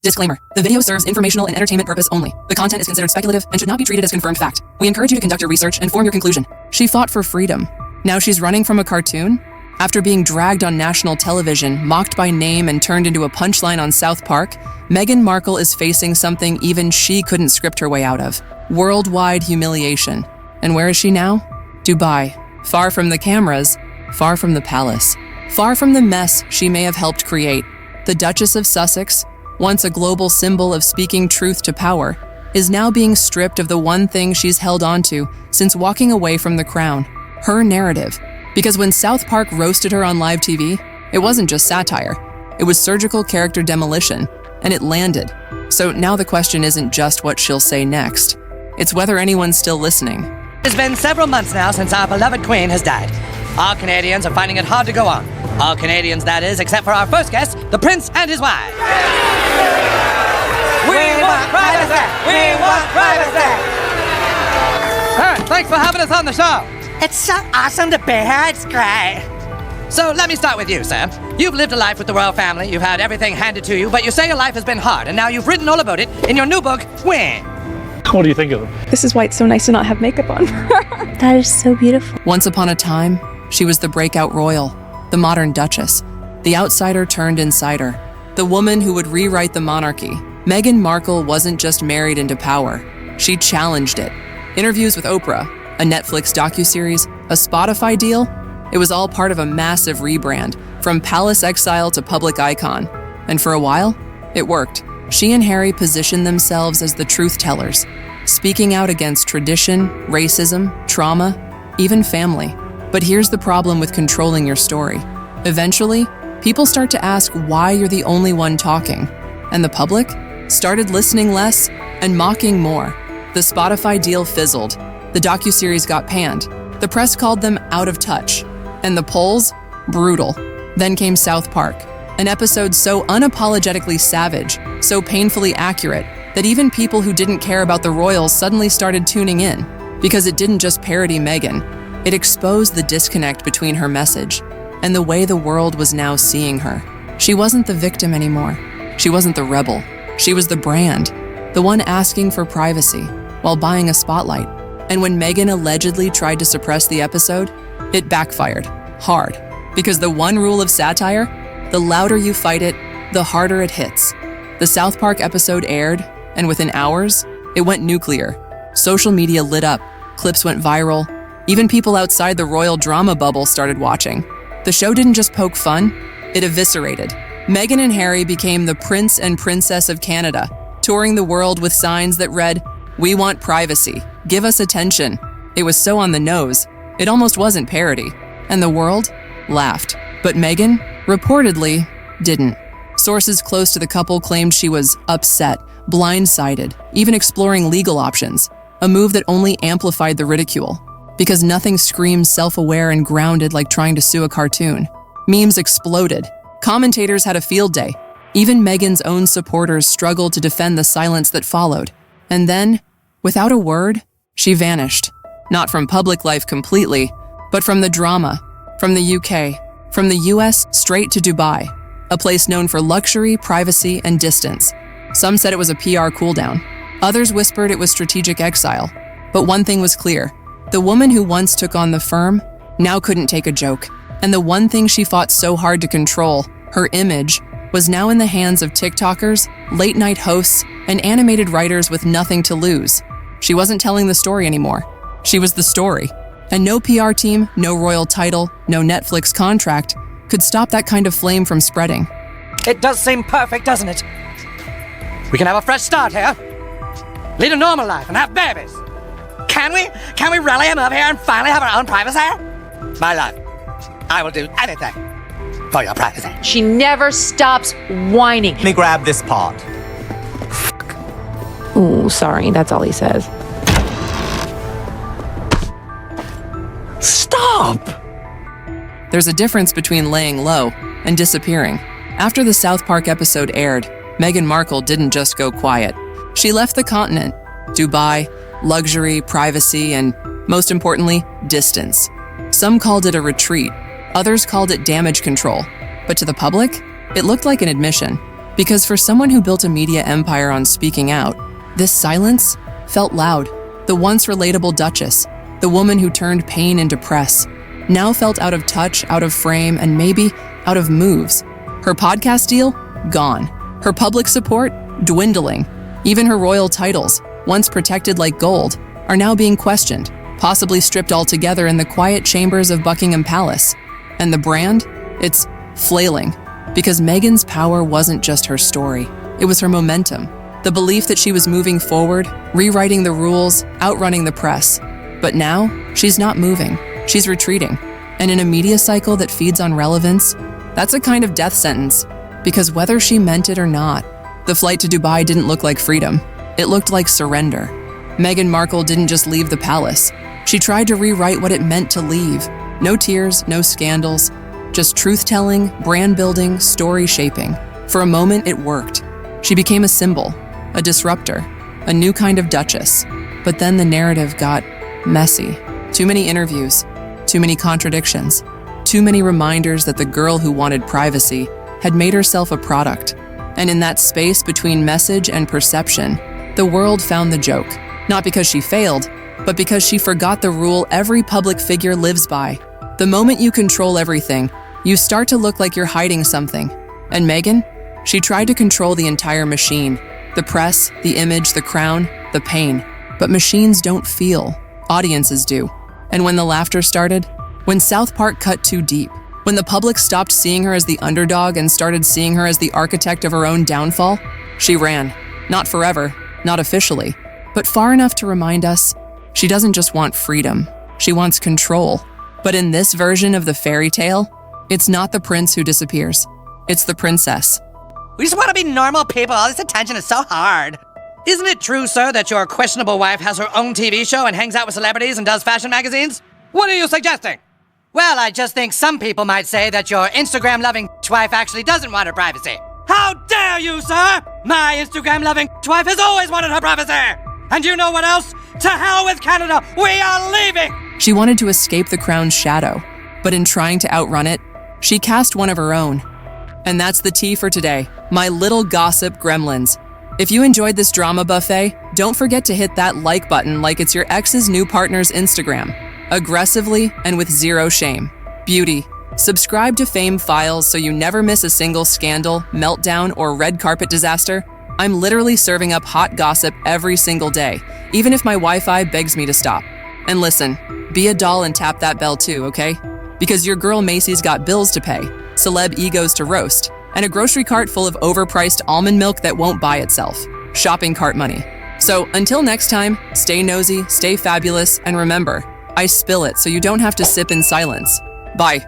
Disclaimer. The video serves informational and entertainment purpose only. The content is considered speculative and should not be treated as confirmed fact. We encourage you to conduct your research and form your conclusion. She fought for freedom. Now she's running from a cartoon? After being dragged on national television, mocked by name and turned into a punchline on South Park, Meghan Markle is facing something even she couldn't script her way out of. Worldwide humiliation. And where is she now? Dubai. Far from the cameras, far from the palace. Far from the mess she may have helped create. The Duchess of Sussex, once a global symbol of speaking truth to power, is now being stripped of the one thing she's held onto since walking away from the crown, her narrative. Because when South Park roasted her on live TV, it wasn't just satire. It was surgical character demolition, and it landed. So now the question isn't just what she'll say next. It's whether anyone's still listening. It's been several months now since our beloved Queen has died. All Canadians are finding it hard to go on. All Canadians, that is, except for our first guest, the Prince and his wife. We want privacy! We want privacy! Hey, thanks for having us on the show. It's so awesome to be here. It's great. So let me start with you, Sam. You've lived a life with the royal family. You've had everything handed to you, but you say your life has been hard, and now you've written all about it in your new book, Win. What do you think of them? This is why it's so nice to not have makeup on. That is so beautiful. Once upon a time, she was the breakout royal, the modern duchess, the outsider turned insider, the woman who would rewrite the monarchy. Meghan Markle wasn't just married into power. She challenged it. Interviews with Oprah, a Netflix docuseries, a Spotify deal, it was all part of a massive rebrand, from palace exile to public icon. And for a while, it worked. She and Harry positioned themselves as the truth tellers, speaking out against tradition, racism, trauma, even family. But here's the problem with controlling your story. Eventually, people start to ask why you're the only one talking. And the public started listening less and mocking more. The Spotify deal fizzled. The docuseries got panned. The press called them out of touch. And the polls? Brutal. Then came South Park, an episode so unapologetically savage, so painfully accurate, that even people who didn't care about the royals suddenly started tuning in. Because it didn't just parody Meghan, it exposed the disconnect between her message and the way the world was now seeing her. She wasn't the victim anymore. She wasn't the rebel. She was the brand, the one asking for privacy while buying a spotlight. And when Meghan allegedly tried to suppress the episode, it backfired hard. Because the one rule of satire, the louder you fight it, the harder it hits. The South Park episode aired, and within hours, it went nuclear. Social media lit up, clips went viral, even people outside the royal drama bubble started watching. The show didn't just poke fun, it eviscerated. Meghan and Harry became the Prince and Princess of Canada, touring the world with signs that read, "We want privacy, give us attention." It was so on the nose, it almost wasn't parody. And the world laughed. But Meghan, reportedly, didn't. Sources close to the couple claimed she was upset, blindsided, even exploring legal options, a move that only amplified the ridicule. Because nothing screams self-aware and grounded like trying to sue a cartoon. Memes exploded. Commentators had a field day. Even Meghan's own supporters struggled to defend the silence that followed. And then, without a word, she vanished. Not from public life completely, but from the drama, from the UK, from the US straight to Dubai, a place known for luxury, privacy, and distance. Some said it was a PR cooldown. Others whispered it was strategic exile. But one thing was clear. The woman who once took on the firm now couldn't take a joke. And the one thing she fought so hard to control, her image, was now in the hands of TikTokers, late-night hosts, and animated writers with nothing to lose. She wasn't telling the story anymore. She was the story. And no PR team, no royal title, no Netflix contract could stop that kind of flame from spreading. It does seem perfect, doesn't it? We can have a fresh start here. Lead a normal life and have babies. Can we? Can we rally him up here and finally have our own privacy? My love, I will do anything for your privacy. She never stops whining. Let me grab this part. Ooh, sorry, that's all he says. Stop! There's a difference between laying low and disappearing. After the South Park episode aired, Meghan Markle didn't just go quiet. She left the continent, Dubai, luxury, privacy, and most importantly, distance. Some called it a retreat, others called it damage control. But to the public, it looked like an admission. Because for someone who built a media empire on speaking out, this silence felt loud. The once relatable Duchess, the woman who turned pain into press, now felt out of touch, out of frame, and maybe out of moves. Her podcast deal? Gone. Her public support? Dwindling. Even her royal titles, once protected like gold, are now being questioned, possibly stripped altogether in the quiet chambers of Buckingham Palace. And the brand? It's flailing. Because Meghan's power wasn't just her story. It was her momentum. The belief that she was moving forward, rewriting the rules, outrunning the press. But now, she's not moving. She's retreating. And in a media cycle that feeds on relevance, that's a kind of death sentence. Because whether she meant it or not, the flight to Dubai didn't look like freedom. It looked like surrender. Meghan Markle didn't just leave the palace. She tried to rewrite what it meant to leave. No tears, no scandals, just truth-telling, brand-building, story-shaping. For a moment, it worked. She became a symbol, a disruptor, a new kind of duchess. But then the narrative got messy. Too many interviews, too many contradictions, too many reminders that the girl who wanted privacy had made herself a product. And in that space between message and perception, the world found the joke. Not because she failed, but because she forgot the rule every public figure lives by. The moment you control everything, you start to look like you're hiding something. And Meghan? She tried to control the entire machine. The press, the image, the crown, the pain. But machines don't feel. Audiences do. And when the laughter started, when South Park cut too deep, when the public stopped seeing her as the underdog and started seeing her as the architect of her own downfall, she ran. Not forever, not officially, but far enough to remind us she doesn't just want freedom, she wants control. But in this version of the fairy tale, it's not the prince who disappears, it's the princess. We just want to be normal people. All this attention is so hard. Isn't it true, sir, that your questionable wife has her own TV show and hangs out with celebrities and does fashion magazines? What are you suggesting? Well, I just think some people might say that your Instagram-loving wife actually doesn't want her privacy. How dare you, sir? My Instagram-loving wife has always wanted her privacy. And you know what else? To hell with Canada. We are leaving. She wanted to escape the crown's shadow, but in trying to outrun it, she cast one of her own. And that's the tea for today, my little gossip gremlins. If you enjoyed this drama buffet, don't forget to hit that like button like it's your ex's new partner's Instagram. Aggressively and with zero shame. Beauty. Subscribe to Fame Files so you never miss a single scandal, meltdown, or red carpet disaster. I'm literally serving up hot gossip every single day, even if my Wi-Fi begs me to stop. And listen, be a doll and tap that bell too, okay? Because your girl Macy's got bills to pay, celeb egos to roast, and a grocery cart full of overpriced almond milk that won't buy itself. Shopping cart money. So until next time, stay nosy, stay fabulous, and remember, I spill it so you don't have to sip in silence. Bye.